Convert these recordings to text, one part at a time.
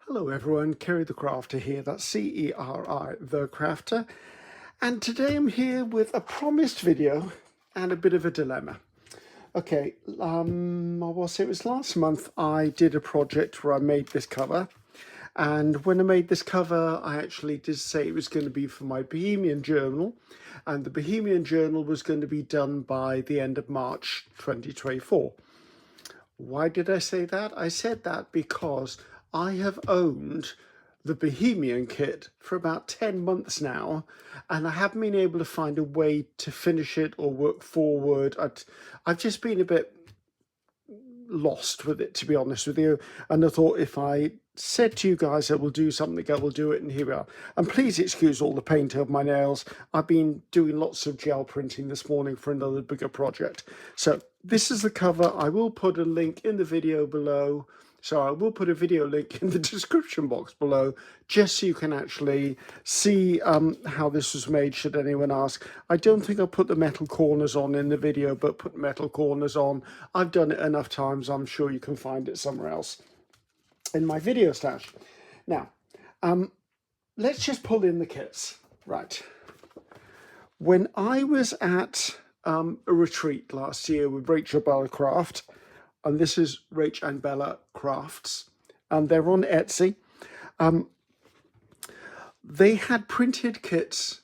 Hello everyone, Ceri the Crafter here, that's Ceri the Crafter, and today I'm here with a promised video and a bit of a dilemma. Okay, I will say it was last month I did a project where I made this cover, and when I made this cover I actually did say it was going to be for my Bohemian journal, and the Bohemian journal was going to be done by the end of March 2024. Why did I say that? I said that because I have owned the Bohemian kit for about 10 months now, and I haven't been able to find a way to finish it or work forward. I've just been a bit lost with it, to be honest with you, and I thought if I said to you guys I will do something, I will do it, and here we are. And please excuse all the paint of my nails. I've been doing lots of gel printing this morning for another bigger project. So this is the cover. I will put a link in the video below. So I will put a video link in the description box below, just so you can actually see how this was made, should anyone ask. I don't think I'll put the metal corners on in the video, but put metal corners on. I've done it enough times, I'm sure you can find it somewhere else in my video stash. Now, let's just pull in the kits. Right. When I was at a retreat last year with RachandBellaCrafts, and this is RachandBellaCrafts, and they're on Etsy. They had printed kits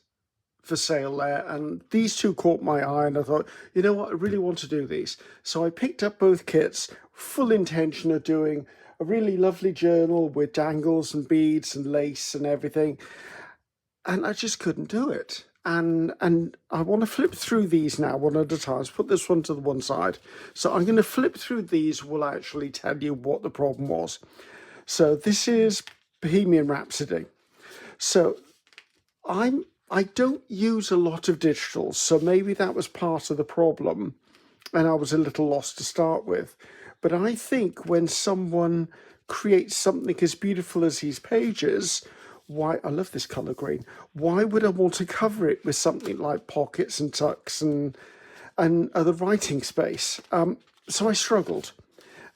for sale there, and these two caught my eye, and I thought, you know what, I really want to do these. So I picked up both kits, full intention of doing a really lovely journal with dangles and beads and lace and everything, and I just couldn't do it. And I want to flip through these now one at a time. Let's put this one to the one side. So I'm going to flip through these. Will actually tell you what the problem was. So this is Bohemian Rhapsody. So I don't use a lot of digitals, so maybe that was part of the problem, and I was a little lost to start with. But I think when someone creates something as beautiful as these pages, why, I love this color green, why would I want to cover it with something like pockets and tucks and other writing space? So I struggled,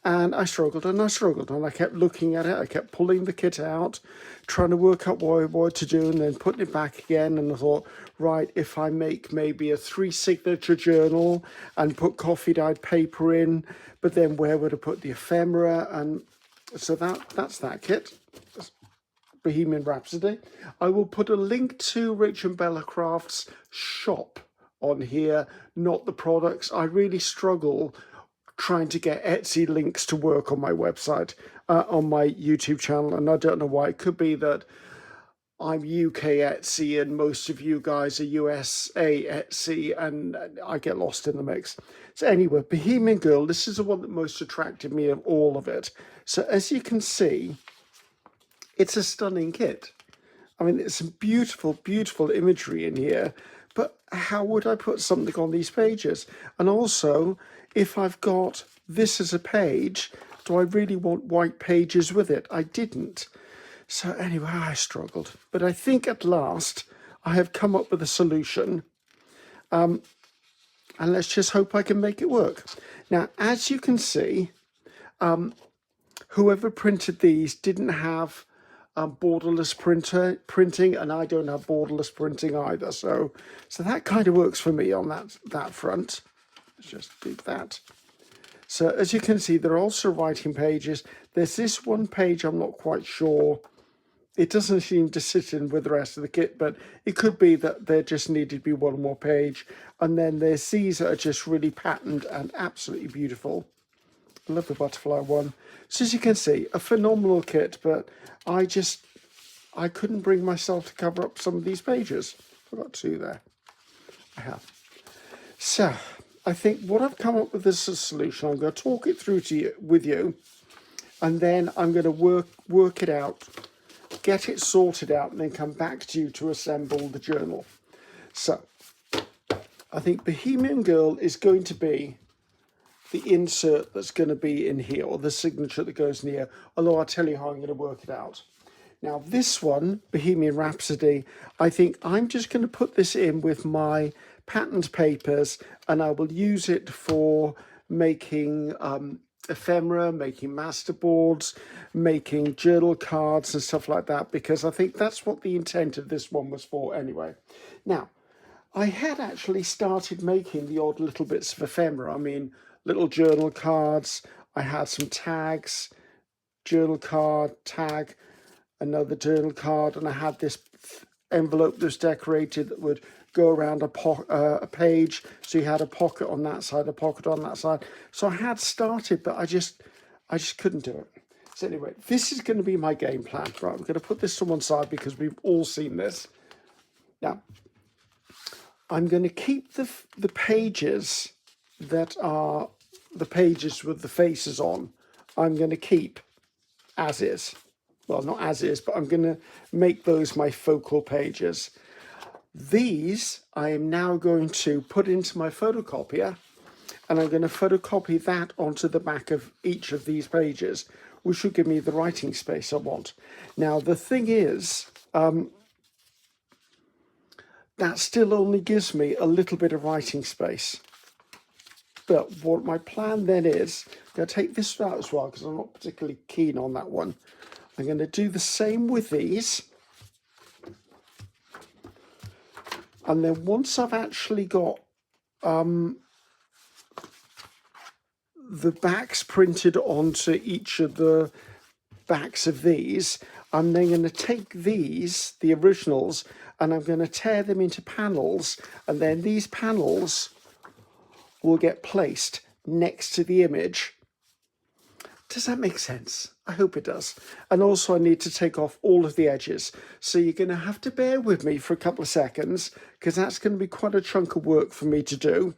and I struggled, and I struggled, and I kept looking at it. I kept pulling the kit out, trying to work out what to do, and then putting it back again. And I thought, right, if I make maybe a 3-signature journal and put coffee dyed paper in, but then where would I put the ephemera? And so that's that kit. Bohemian Rhapsody. I will put a link to RachandBellaCrafts shop on here, not the products. I really struggle trying to get Etsy links to work on my website, on my YouTube channel, and I don't know why. It could be that I'm UK Etsy and most of you guys are USA Etsy, and I get lost in the mix. So anyway, Bohemian Girl, this is the one that most attracted me of all of it. So as you can see, it's a stunning kit. I mean, it's some beautiful, beautiful imagery in here, but how would I put something on these pages? And also, if I've got this as a page, do I really want white pages with it? I didn't. So anyway, I struggled. But I think at last I have come up with a solution. And let's just hope I can make it work. Now, as you can see, whoever printed these didn't have borderless printing, and I don't have borderless printing either. So that kind of works for me on that front. Let's just do that. So as you can see, there are also writing pages. There's this one page I'm not quite sure. It doesn't seem to sit in with the rest of the kit, but it could be that there just needed to be one more page. And then there's these that are just really patterned and absolutely beautiful. I love the butterfly one. So as you can see, a phenomenal kit, but I couldn't bring myself to cover up some of these pages. I've got two there. I have. So I think what I've come up with is a solution. I'm going to talk it through with you, and then I'm going to work it out, get it sorted out, and then come back to you to assemble the journal. So I think Bohemian Girl is going to be the insert that's going to be in here, or the signature that goes in here, although I'll tell you how I'm going to work it out. Now this one, Bohemian Rhapsody, I think I'm just going to put this in with my patterned papers, and I will use it for making ephemera, making masterboards, making journal cards and stuff like that, because I think that's what the intent of this one was for anyway. Now, I had actually started making the odd little bits of ephemera. I mean, little journal cards. I had some tags, journal card, tag, another journal card, and I had this envelope that was decorated that would go around a page, so you had a pocket on that side, a pocket on that side. So I had started, but I just couldn't do it. So anyway, this is going to be my game plan. Right, I'm going to put this to one side because we've all seen this. Now, I'm going to keep the pages that are the pages with the faces on. I'm going to keep as is. Well, not as is, but I'm going to make those my focal pages. These I am now going to put into my photocopier, and I'm going to photocopy that onto the back of each of these pages, which will give me the writing space I want. Now, the thing is, that still only gives me a little bit of writing space. But what my plan then is, I'm going to take this out as well, because I'm not particularly keen on that one. I'm going to do the same with these. And then once I've actually got the backs printed onto each of the backs of these, I'm then going to take these, the originals, and I'm going to tear them into panels, and then these panels will get placed next to the image. Does that make sense? I hope it does. And also I need to take off all of the edges. So you're going to have to bear with me for a couple of seconds, because that's going to be quite a chunk of work for me to do.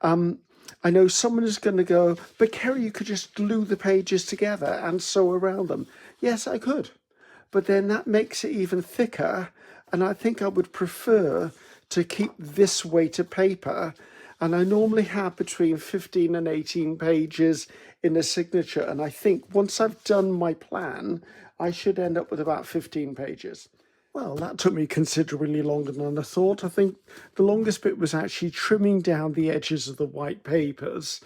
I know someone is going to go, but Ceri, you could just glue the pages together and sew around them. Yes, I could. But then that makes it even thicker. And I think I would prefer to keep this weight of paper. And I normally have between 15 and 18 pages in a signature. And I think once I've done my plan, I should end up with about 15 pages. Well, that took me considerably longer than I thought. I think the longest bit was actually trimming down the edges of the white papers,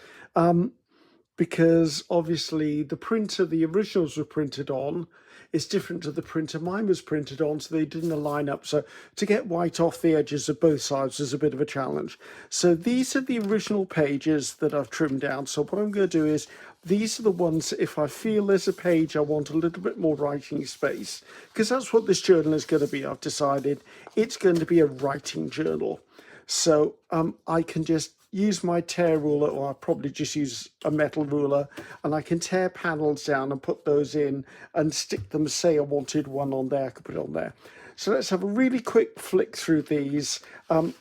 because obviously the printer the originals were printed on is different to the printer mine was printed on, so they didn't align up. So to get white off the edges of both sides is a bit of a challenge. So these are the original pages that I've trimmed down. So what I'm going to do is, these are the ones, if I feel there's a page I want a little bit more writing space, because that's what this journal is going to be. I've decided it's going to be a writing journal. So I can just use my tear ruler, or I'll probably just use a metal ruler, and I can tear panels down and put those in and stick them. Say I wanted one on there, I could put it on there. So let's have a really quick flick through these, and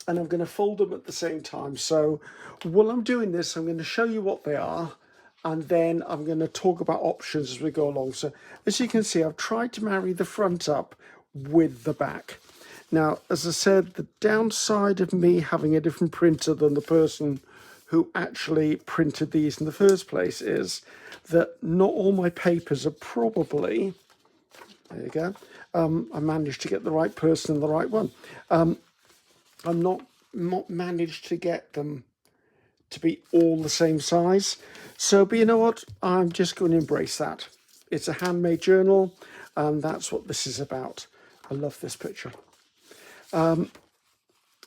I'm going to fold them at the same time. So while I'm doing this, I'm going to show you what they are, and then I'm going to talk about options as we go along. So as you can see, I've tried to marry the front up with the back. Now, as I said, the downside of me having a different printer than the person who actually printed these in the first place is that not all my papers are probably, there you go, I managed to get the right person and the right one. I'm not managed to get them to be all the same size. So, but you know what? I'm just going to embrace that. It's a handmade journal, and that's what this is about. I love this picture.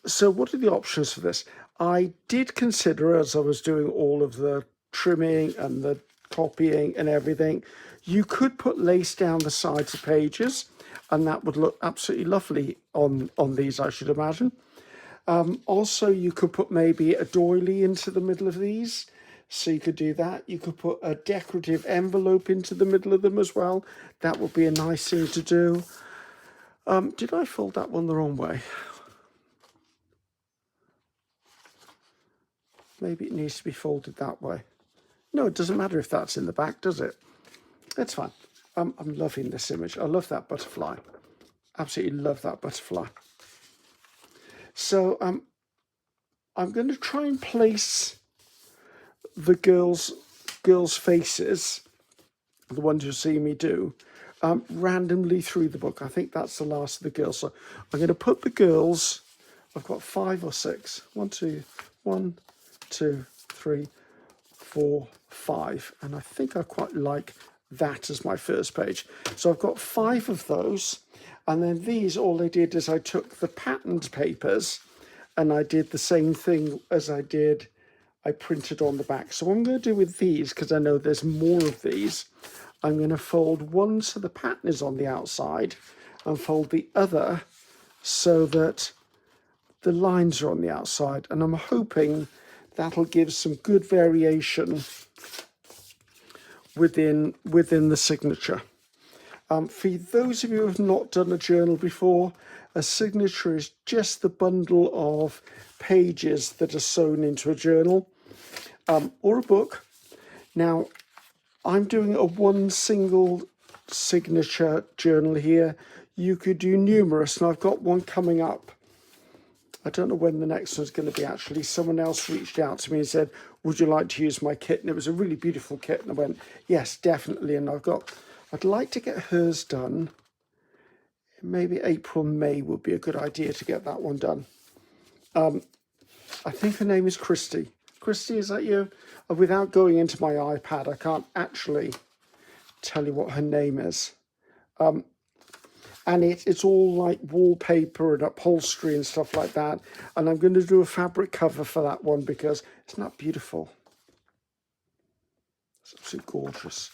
So what are the options for this? I did consider, as I was doing all of the trimming and the copying and everything, you could put lace down the sides of pages, and that would look absolutely lovely on these, I should imagine. Also, you could put maybe a doily into the middle of these. So you could do that. You could put a decorative envelope into the middle of them as well. That would be a nice thing to do. Did I fold that one the wrong way? Maybe it needs to be folded that way. No, it doesn't matter if that's in the back, does it? That's fine. I'm loving this image. I love that butterfly. Absolutely love that butterfly. So I'm going to try and place the girls' faces, the ones you see me do, randomly through the book. I think that's the last of the girls. So I'm going to put the girls, I've got 5 or 6. 1, 2, 3, 4, 4, 5. And I think I quite like that as my first page. So I've got 5 of those. And then these, all I did is I took the patterned papers and I did the same thing as I printed on the back. So what I'm going to do with these, because I know there's more of these, I'm going to fold one so the pattern is on the outside and fold the other so that the lines are on the outside. And I'm hoping that'll give some good variation within the signature. For those of you who have not done a journal before, a signature is just the bundle of pages that are sewn into a journal or a book. Now, I'm doing a one single signature journal here. You could do numerous, and I've got one coming up. I don't know when the next one's going to be, actually. Someone else reached out to me and said, would you like to use my kit? And it was a really beautiful kit. And I went, yes, definitely. And I'd like to get hers done. Maybe April, May would be a good idea to get that one done. I think her name is Christy. Christy, is that you? Without going into my iPad, I can't actually tell you what her name is. And it's all like wallpaper and upholstery and stuff like that. And I'm going to do a fabric cover for that one because it's not beautiful. It's absolutely gorgeous.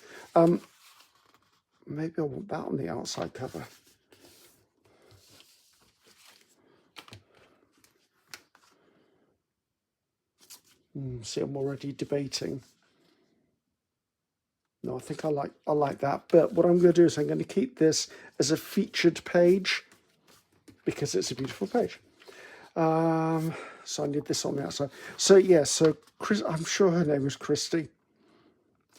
Maybe I want that on the outside cover. See, I'm already debating. No, I think I like that. But what I'm going to do is I'm going to keep this as a featured page because it's a beautiful page. So I need this on the outside. So yeah, so Chris, I'm sure her name is Christy.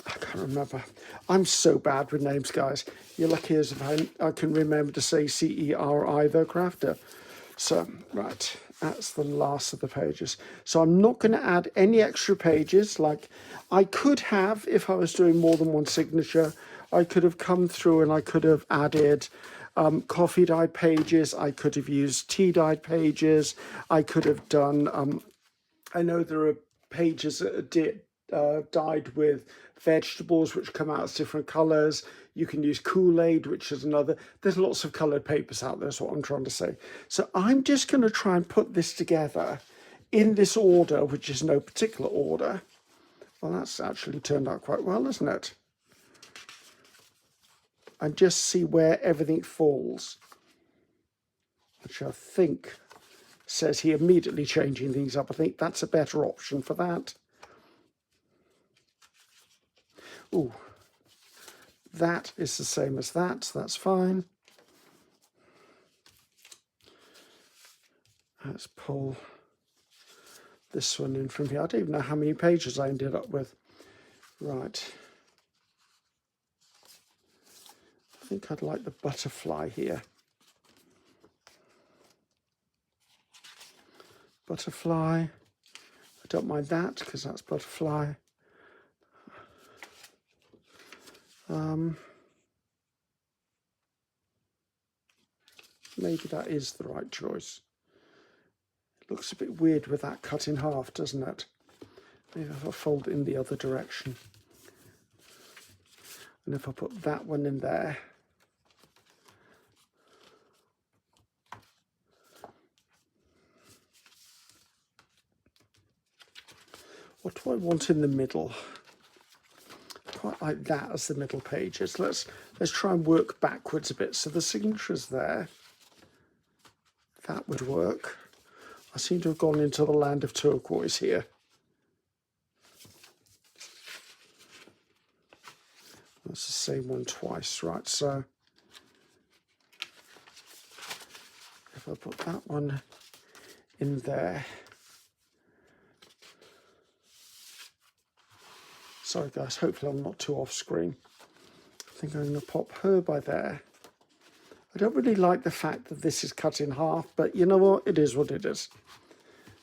I can't remember. I'm so bad with names, guys. You're lucky as if I can remember to say Ceri, the crafter. So, right, that's the last of the pages. So I'm not going to add any extra pages. Like I could have, if I was doing more than one signature, I could have come through and I could have added coffee dyed pages. I could have used tea dyed pages. I could have done, I know there are pages that are dyed with vegetables which come out as different colors. You can use Kool-Aid, which is another. There's lots of colored papers out there, is what I'm trying to say. So I'm just going to try and put this together in this order, which is no particular order. Well, that's actually turned out quite well, isn't it? And just see where everything falls, which I think says here immediately changing things up. I think that's a better option for that. Ooh, that is the same as that, so that's fine. Let's pull this one in from here. I don't even know how many pages I ended up with. Right. I think I'd like the butterfly here. Butterfly. I don't mind that because that's butterfly. Maybe that is the right choice. It looks a bit weird with that cut in half, doesn't it? Maybe if I fold it in the other direction. And if I put that one in there. What do I want in the middle? Quite like that as the middle pages. Let's try and work backwards a bit. So the signature's there. That would work. I seem to have gone into the land of turquoise here. That's the same one twice, right? So if I put that one in there. Sorry guys, hopefully I'm not too off screen. I think I'm going to pop her by there. I don't really like the fact that this is cut in half, but you know what? It is what it is.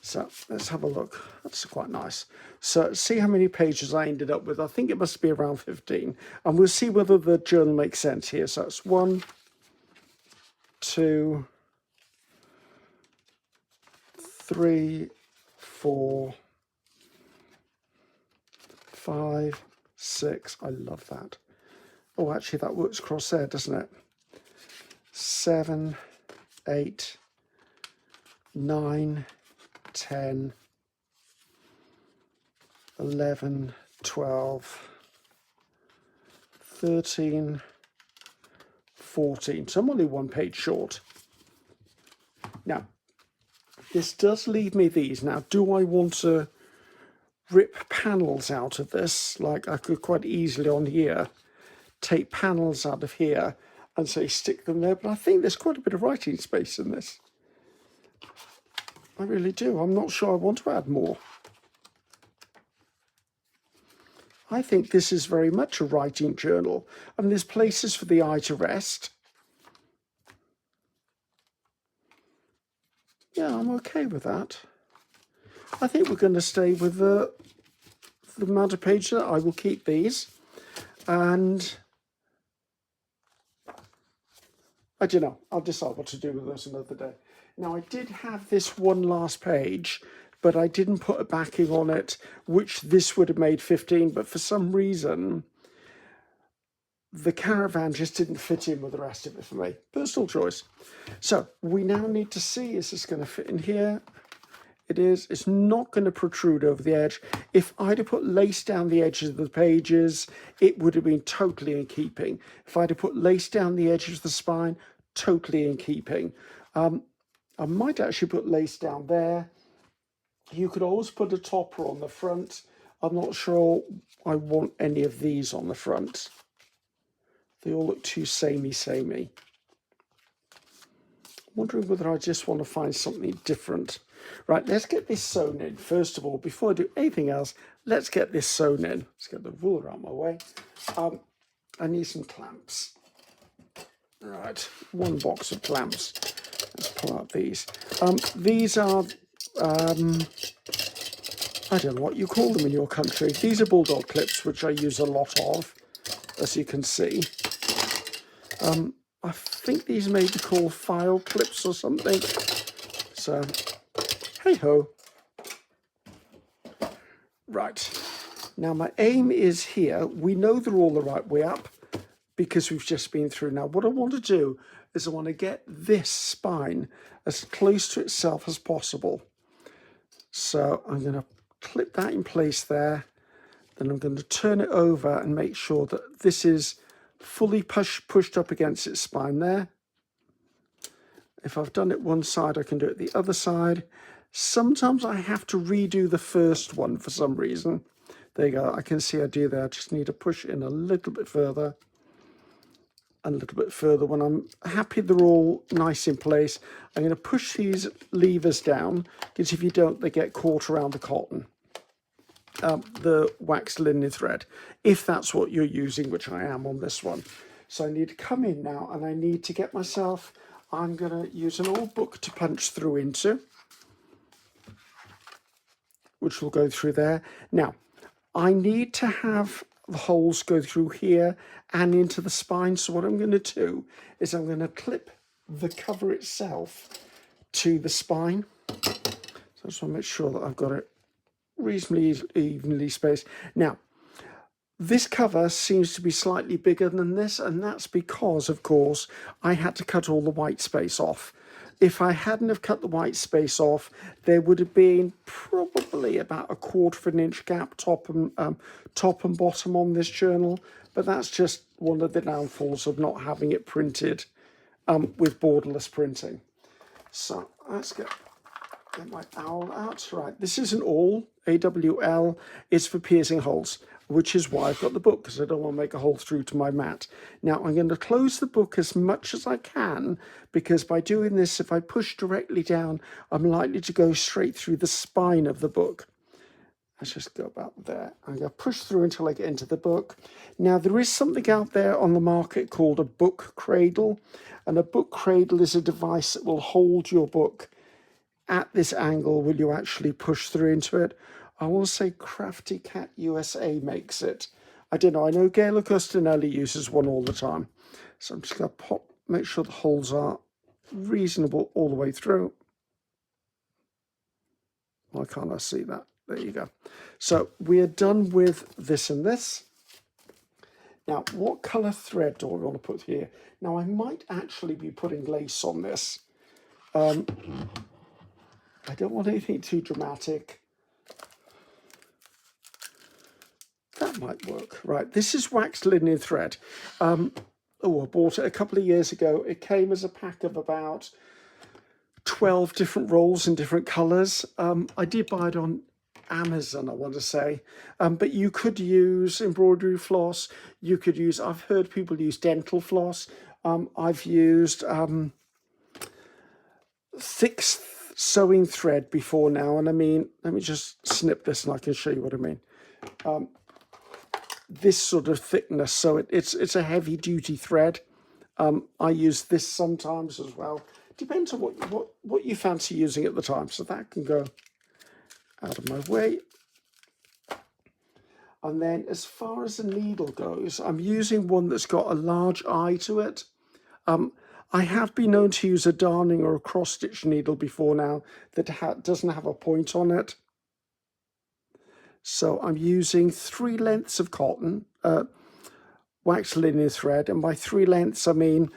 So let's have a look. That's quite nice. So see how many pages I ended up with. I think it must be around 15. And we'll see whether the journal makes sense here. So it's 1, 2, 3, 4, 5, 6. I love that. Oh, actually, that works across there, doesn't it? 7, 8, 9, 10, 11, 12, 13, 14. So I'm only one page short. Now, this does leave me these. Now, do I want to rip panels out of this? Like I could quite easily on here take panels out of here and say stick them there, but I think there's quite a bit of writing space in this. I really do. I'm not sure I want to add more. I think this is very much a writing journal. I mean, there's places for the eye to rest. Yeah, I'm okay with that. I think we're going to stay with the amount of pages. I will keep these. And I don't know. I'll decide what to do with those another day. Now, I did have this one last page, but I didn't put a backing on it, which this would have made 15. But for some reason, the caravan just didn't fit in with the rest of it for me. Personal choice. So we now need to see, is this going to fit in here? It is. It's not going to protrude over the edge. If I'd have put lace down the edges of the pages, it would have been totally in keeping. If I'd have put lace down the edges of the spine, totally in keeping. I might actually put lace down there. You could always put a topper on the front. I'm not sure I want any of these on the front. They all look too samey. I'm wondering whether I just want to find something different. Right, let's get this sewn in. First of all, before I do anything else, let's get this sewn in. Let's get the ruler out of my way. I need some clamps. Right, one box of clamps. Let's pull out these. These are, I don't know what you call them in your country. These are bulldog clips, which I use a lot of, as you can see. I think these may be called file clips or something. So, hey-ho. Right. Now, my aim is here. We know they're all the right way up because we've just been through. Now, what I want to do is I want to get this spine as close to itself as possible. So I'm going to clip that in place there. Then I'm going to turn it over and make sure that this is fully pushed up against its spine there. If I've done it one side, I can do it the other side. Sometimes I have to redo the first one for some reason. There you go. I can see I do that. I just need to push in a little bit further and a little bit further. When I'm happy they're all nice in place, I'm going to push these levers down, because if you don't, they get caught around the cotton, the waxed linen thread, if that's what you're using, which I am on this one. So I need to come in now, and I need to get myself, I'm going to use an old book to punch through into, which will go through there. Now, I need to have the holes go through here and into the spine. So what I'm going to do is I'm going to clip the cover itself to the spine. So I just want to make sure that I've got it reasonably evenly spaced. Now, this cover seems to be slightly bigger than this, and that's because, of course, I had to cut all the white space off. If I hadn't have cut the white space off, there would have been probably about 1/4 of an inch gap top and bottom on this journal. But that's just one of the downfalls of not having it printed with borderless printing. So let's get my owl out. Right, this is an awl, AWL. It's for piercing holes, which is why I've got the book, because I don't want to make a hole through to my mat. Now, I'm going to close the book as much as I can, because by doing this, if I push directly down, I'm likely to go straight through the spine of the book. Let's just go about there. I'm going to push through until I get into the book. Now, there is something out there on the market called a book cradle, and a book cradle is a device that will hold your book at this angle when you actually push through into it. I want to say Crafty Cat USA makes it. I don't know. I know Gail Costinelli uses one all the time. So I'm just going to make sure the holes are reasonable all the way through. Why can't I see that? There you go. So we are done with this and this. Now, what colour thread do I want to put here? Now, I might actually be putting lace on this. I don't want anything too dramatic. That might work. Right, this is waxed linen thread. I bought it a couple of years ago. It came as a pack of about 12 different rolls in different colours. I did buy it on Amazon, I want to say, but you could use embroidery floss. You could use, I've heard people use dental floss. I've used thick sewing thread before now, and I mean, let me just snip this and I can show you what I mean. This sort of thickness, so it's a heavy duty thread. I use this sometimes as well. Depends on what you fancy using at the time. So that can go out of my way. And then as far as the needle goes, I'm using one that's got a large eye to it. I have been known to use a darning or a cross-stitch needle before now that doesn't have a point on it. So I'm using 3 lengths of cotton, waxed linen thread, and by 3 lengths I mean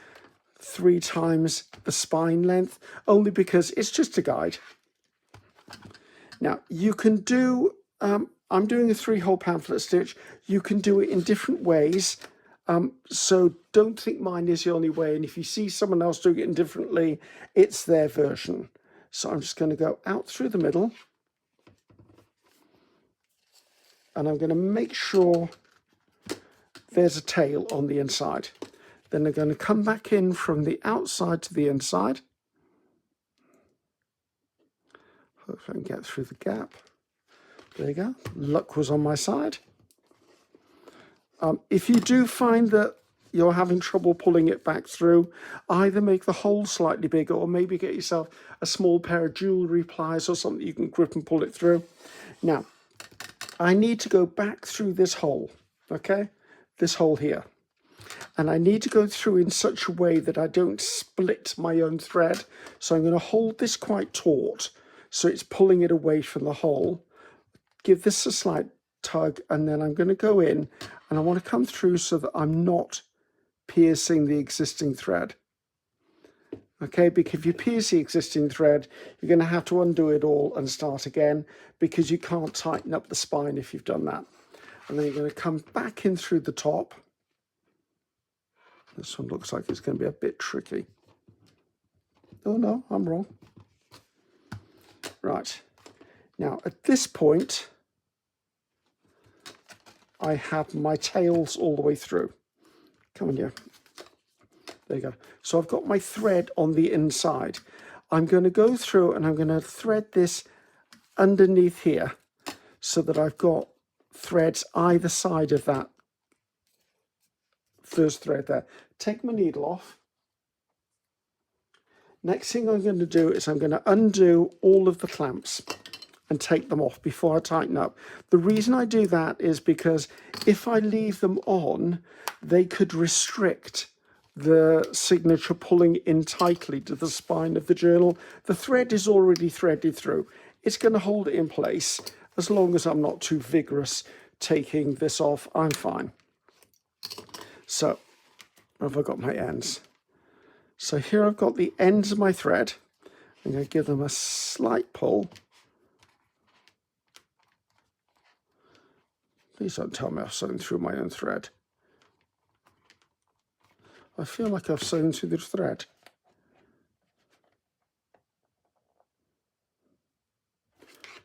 3 times the spine length, only because it's just a guide. Now you can do, I'm doing a 3-hole pamphlet stitch. You can do it in different ways, so don't think mine is the only way, and if you see someone else doing it differently, it's their version. So I'm just going to go out through the middle, and I'm going to make sure there's a tail on the inside. Then I'm going to come back in from the outside to the inside. Hopefully I can get through the gap. There you go. Luck was on my side. If you do find that you're having trouble pulling it back through, either make the hole slightly bigger or maybe get yourself a small pair of jewellery pliers or something you can grip and pull it through. Now, I need to go back through this hole, okay? This hole here. And I need to go through in such a way that I don't split my own thread. So I'm going to hold this quite taut, so it's pulling it away from the hole. Give this a slight tug, and then I'm going to go in, and I want to come through so that I'm not piercing the existing thread. Okay, because if you pierce the existing thread, you're going to have to undo it all and start again, because you can't tighten up the spine if you've done that. And then you're going to come back in through the top. This one looks like it's going to be a bit tricky. Oh no, I'm wrong. Right. Now at this point, I have my tails all the way through. Come on, you. There you go. So I've got my thread on the inside. I'm going to go through and I'm going to thread this underneath here so that I've got threads either side of that first thread there. Take my needle off. Next thing I'm going to do is I'm going to undo all of the clamps and take them off before I tighten up. The reason I do that is because if I leave them on, they could restrict the signature pulling in tightly to the spine of the journal. The thread is already threaded through. It's going to hold it in place. As long as I'm not too vigorous taking this off, I'm fine. So, where have I got my ends? So here I've got the ends of my thread. I'm going to give them a slight pull. Please don't tell me I've sewn through my own thread. I feel like I've sewn through the thread.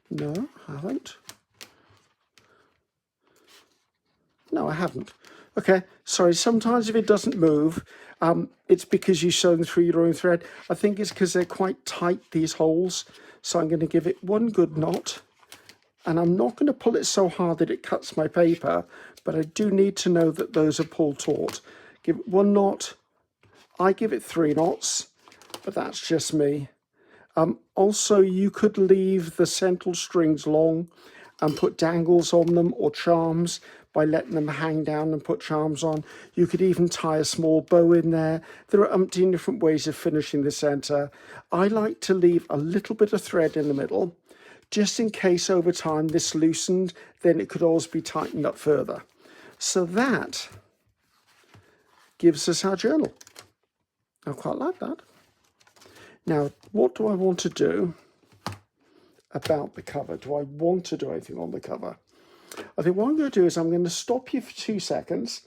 No, I haven't. No, I haven't. Okay, sorry, sometimes if it doesn't move, it's because you've sewn through your own thread. I think it's because they're quite tight, these holes. So I'm going to give it one good knot. And I'm not going to pull it so hard that it cuts my paper, but I do need to know that those are pulled taut. Give it one knot. I give it 3 knots, but that's just me. Also, you could leave the central strings long and put dangles on them or charms by letting them hang down and put charms on. You could even tie a small bow in there. There are umpteen different ways of finishing the center. I like to leave a little bit of thread in the middle just in case over time this loosened, then it could always be tightened up further. So that gives us our journal. I quite like that. Now, what do I want to do about the cover? Do I want to do anything on the cover? I think what I'm going to do is I'm going to stop you for 2 seconds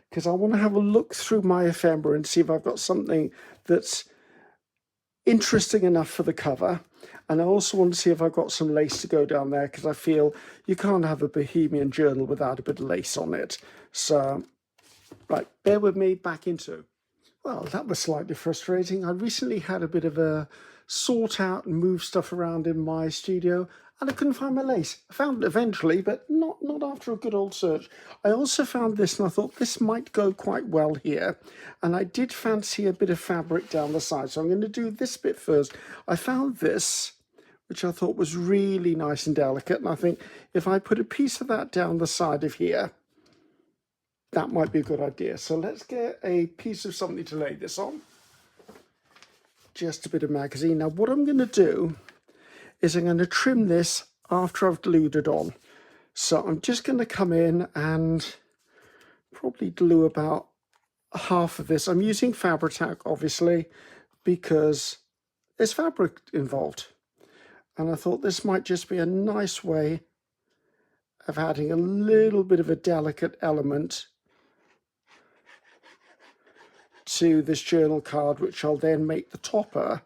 because I want to have a look through my ephemera and see if I've got something that's interesting enough for the cover. And I also want to see if I've got some lace to go down there because I feel you can't have a Bohemian journal without a bit of lace on it. So, right, bear with me, back into. Well, that was slightly frustrating. I recently had a bit of a sort out and move stuff around in my studio, and I couldn't find my lace. I found it eventually, but not after a good old search. I also found this, and I thought this might go quite well here. And I did fancy a bit of fabric down the side, so I'm going to do this bit first. I found this, which I thought was really nice and delicate, and I think if I put a piece of that down the side of here, that might be a good idea. So let's get a piece of something to lay this on. Just a bit of magazine. Now what I'm going to do is I'm going to trim this after I've glued it on. So I'm just going to come in and probably glue about half of this. I'm using Fabri-Tac obviously because there's fabric involved. And I thought this might just be a nice way of adding a little bit of a delicate element to this journal card, which I'll then make the topper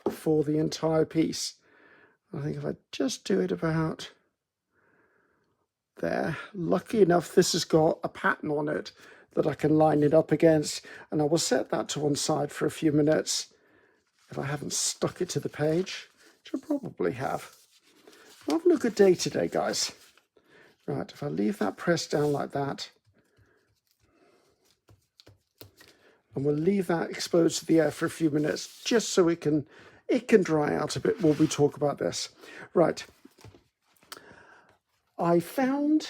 for the entire piece. I think if I just do it about there, lucky enough this has got a pattern on it that I can line it up against, and I will set that to one side for a few minutes if I haven't stuck it to the page, which I probably have. I'm having a good day today, guys. Right, if I leave that pressed down like that, and we'll leave that exposed to the air for a few minutes just so it can dry out a bit while we talk about this. Right. I found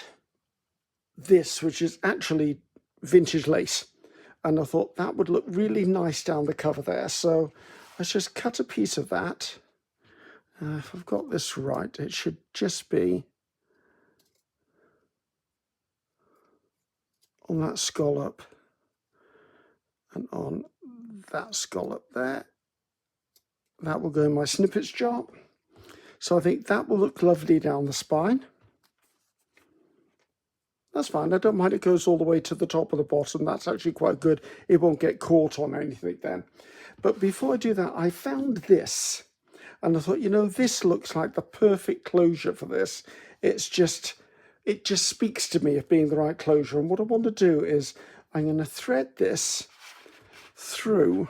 this, which is actually vintage lace, and I thought that would look really nice down the cover there. So let's just cut a piece of that. If I've got this right, it should just be on that scallop and on that scallop there. That will go in my snippets jar. So I think that will look lovely down the spine. That's fine, I don't mind it goes all the way to the top of the bottom. That's actually quite good. It won't get caught on anything then. But before I do that, I found this. And I thought, you know, this looks like the perfect closure for this. It just speaks to me of being the right closure. And what I want to do is I'm going to thread this through,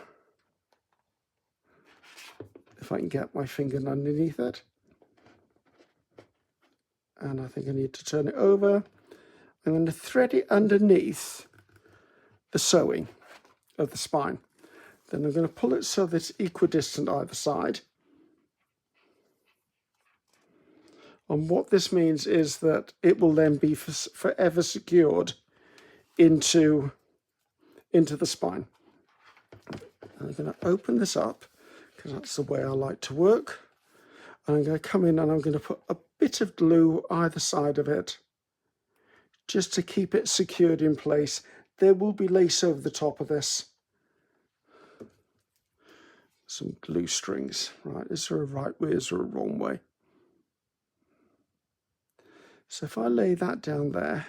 if I can get my finger underneath it. And I think I need to turn it over. I'm going to thread it underneath the sewing of the spine. Then I'm going to pull it so that it's equidistant either side. And what this means is that it will then be forever secured into the spine. And I'm going to open this up because that's the way I like to work. And I'm going to come in and I'm going to put a bit of glue either side of it just to keep it secured in place. There will be lace over the top of this. Some glue strings. Right, is there a right way, is there a wrong way? So if I lay that down there,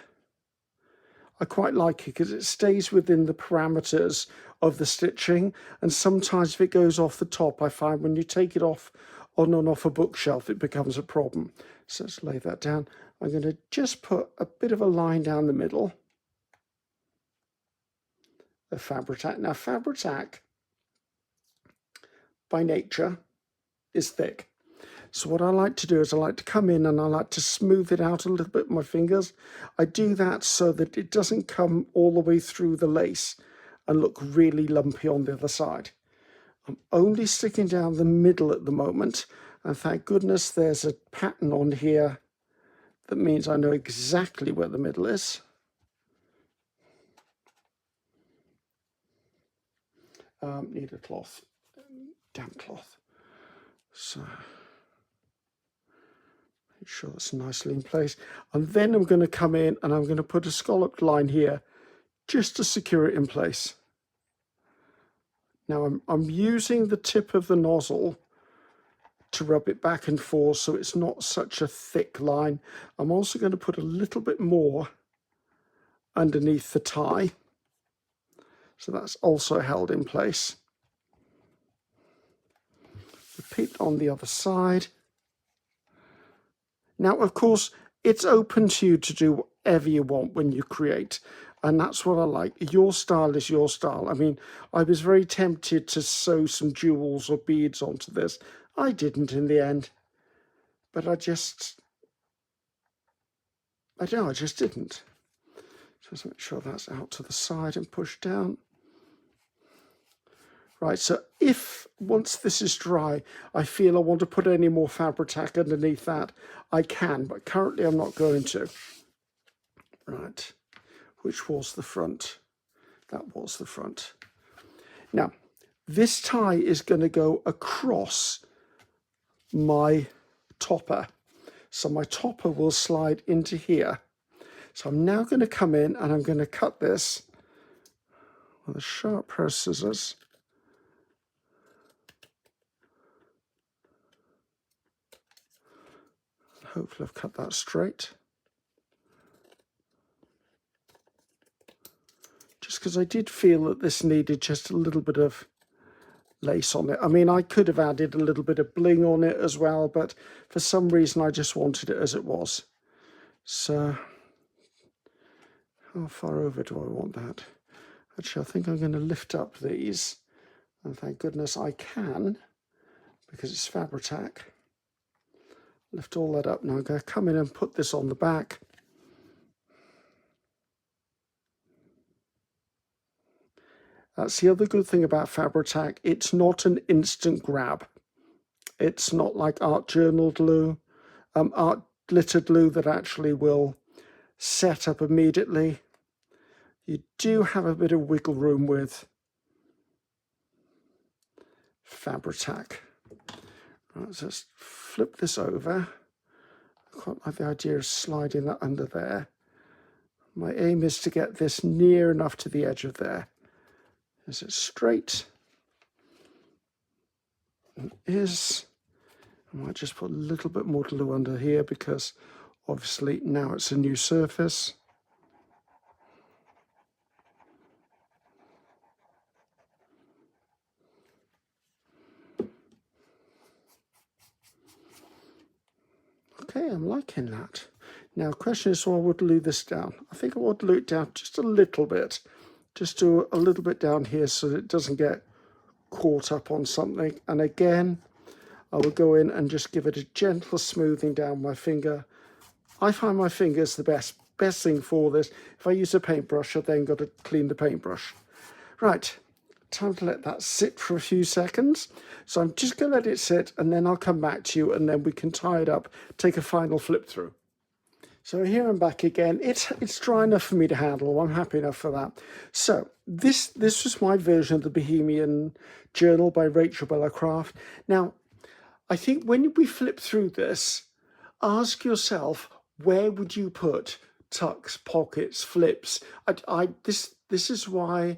I quite like it because it stays within the parameters of the stitching. And sometimes if it goes off the top, I find when you take it off on and off a bookshelf, it becomes a problem. So let's lay that down. I'm going to just put a bit of a line down the middle of Fabri-Tac. Now Fabri-Tac by nature is thick. So what I like to do is I like to come in and I like to smooth it out a little bit with my fingers. I do that so that it doesn't come all the way through the lace and look really lumpy on the other side. I'm only sticking down the middle at the moment, and thank goodness there's a pattern on here that means I know exactly where the middle is. Need a cloth, damp cloth. So Make sure that's nicely in place. And then I'm going to come in and I'm going to put a scalloped line here just to secure it in place. Now I'm using the tip of the nozzle to rub it back and forth so it's not such a thick line. I'm also going to put a little bit more underneath the tie, so that's also held in place. Repeat on the other side. Now, of course, it's open to you to do whatever you want when you create, and that's what I like. Your style is your style. I mean, I was very tempted to sew some jewels or beads onto this. I didn't in the end, but I just didn't. Just make sure that's out to the side and push down. Right, so if once this is dry, I feel I want to put any more Fabri-Tac underneath that, I can, but currently I'm not going to. Right, which was the front? That was the front. Now, this tie is going to go across my topper. So my topper will slide into here. So I'm now going to come in and I'm going to cut this with a sharp pair of scissors. Hopefully I've cut that straight. Just because I did feel that this needed just a little bit of lace on it. I mean, I could have added a little bit of bling on it as well, but for some reason I just wanted it as it was. So how far over do I want that? Actually, I think I'm going to lift up these, and thank goodness I can, because it's Fabri-Tac. Lift all that up. Now I'm going to come in and put this on the back. That's the other good thing about Fabri-Tac. It's not an instant grab. It's not like art journal glue, art glitter glue that actually will set up immediately. You do have a bit of wiggle room with Fabri-Tac. Right, so let's flip this over. I quite like the idea of sliding that under there. My aim is to get this near enough to the edge of there. Is it straight? It is. I might just put a little bit more glue under here because obviously now it's a new surface. Okay, I'm liking that. Now, the question is, so I would glue this down. I think I would glue it down just a little bit. Just do a little bit down here so that it doesn't get caught up on something. And again, I will go in and just give it a gentle smoothing down my finger. I find my finger's the best thing for this. If I use a paintbrush, I've then got to clean the paintbrush. Right, time to let that sit for a few seconds. So I'm just going to let it sit, and then I'll come back to you, and then we can tie it up, take a final flip through. So here I'm back again. It's dry enough for me to handle. I'm happy enough for that. So this was my version of the Bohemian journal by RachandBellaCrafts. Now, I think when we flip through this, ask yourself, where would you put tucks, pockets, flips? This is why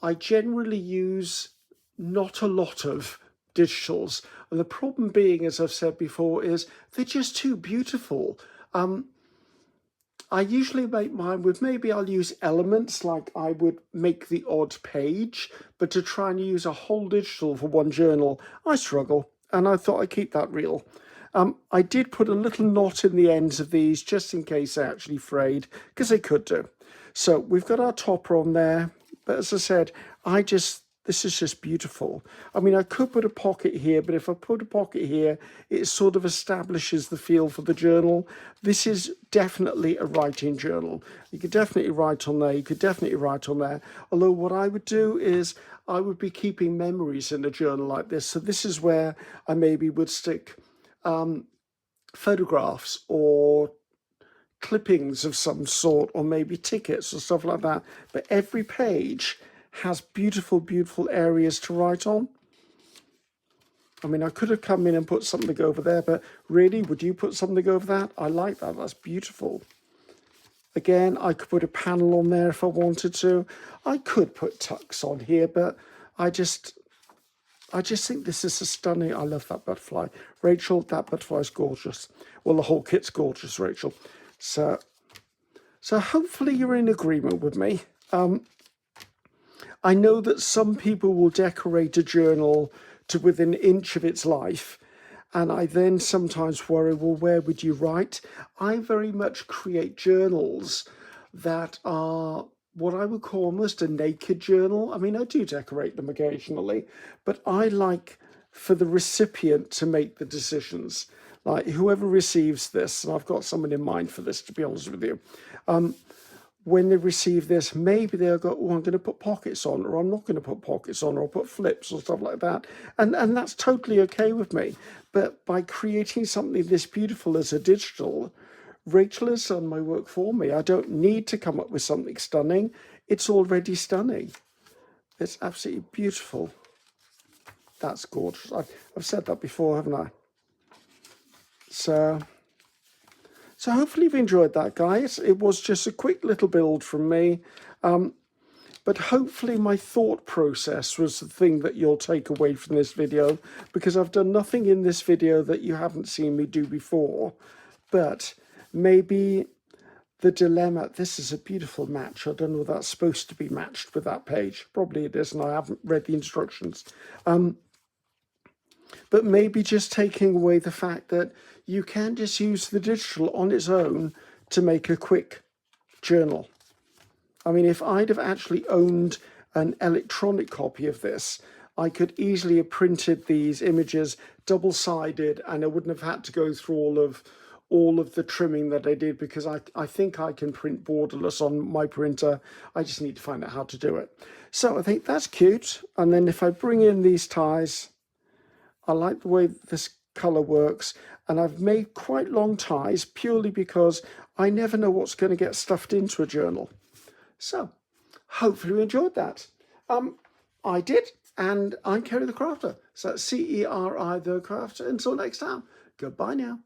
I generally use not a lot of digitals. And the problem being, as I've said before, is they're just too beautiful. I usually make mine with, maybe I'll use elements, like I would make the odd page, but to try and use a whole digital for one journal, I struggle, and I thought I'd keep that real. I did put a little knot in the ends of these just in case they actually frayed, because they could do. So we've got our topper on there, but as I said, this is just beautiful. I mean, I could put a pocket here, but if I put a pocket here, it sort of establishes the feel for the journal. This is definitely a writing journal. You could definitely write on there. You could definitely write on there. Although what I would do is I would be keeping memories in a journal like this. So this is where I maybe would stick photographs or clippings of some sort, or maybe tickets or stuff like that. But every page has beautiful, beautiful areas to write on. I mean, I could have come in and put something over there, but really, would you put something over that? I like that. That's beautiful. Again, I could put a panel on there if I wanted to. I could put tucks on here, but I just think this is a stunning. I love that butterfly. Rachel, that butterfly is gorgeous. Well, the whole kit's gorgeous, Rachel. So hopefully you're in agreement with me. I know that some people will decorate a journal to within an inch of its life. And I then sometimes worry, well, where would you write? I very much create journals that are what I would call almost a naked journal. I mean, I do decorate them occasionally, but I like for the recipient to make the decisions. Like whoever receives this, and I've got someone in mind for this, to be honest with you, when they receive this, maybe they'll go, oh, I'm going to put pockets on, or I'm not going to put pockets on, or I'll put flips or stuff like that. And that's totally okay with me. But by creating something this beautiful as a digital, Rachel has done my work for me. I don't need to come up with something stunning. It's already stunning. It's absolutely beautiful. That's gorgeous. I've said that before, haven't I? So hopefully you've enjoyed that, guys. It was just a quick little build from me. But hopefully my thought process was the thing that you'll take away from this video, because I've done nothing in this video that you haven't seen me do before. But maybe the dilemma, this is a beautiful match. I don't know if that's supposed to be matched with that page. Probably it is, and I haven't read the instructions. But maybe just taking away the fact that you can just use the digital on its own to make a quick journal. I mean, if I'd have actually owned an electronic copy of this, I could easily have printed these images double-sided, and I wouldn't have had to go through all of the trimming that I did, because I think I can print borderless on my printer. I just need to find out how to do it. So I think that's cute. And then if I bring in these ties, I like the way this color works, and I've made quite long ties purely because I never know what's going to get stuffed into a journal. So hopefully you enjoyed that. I did, and I'm Ceri the Crafter. So that's Ceri the Crafter. Until next time, goodbye now.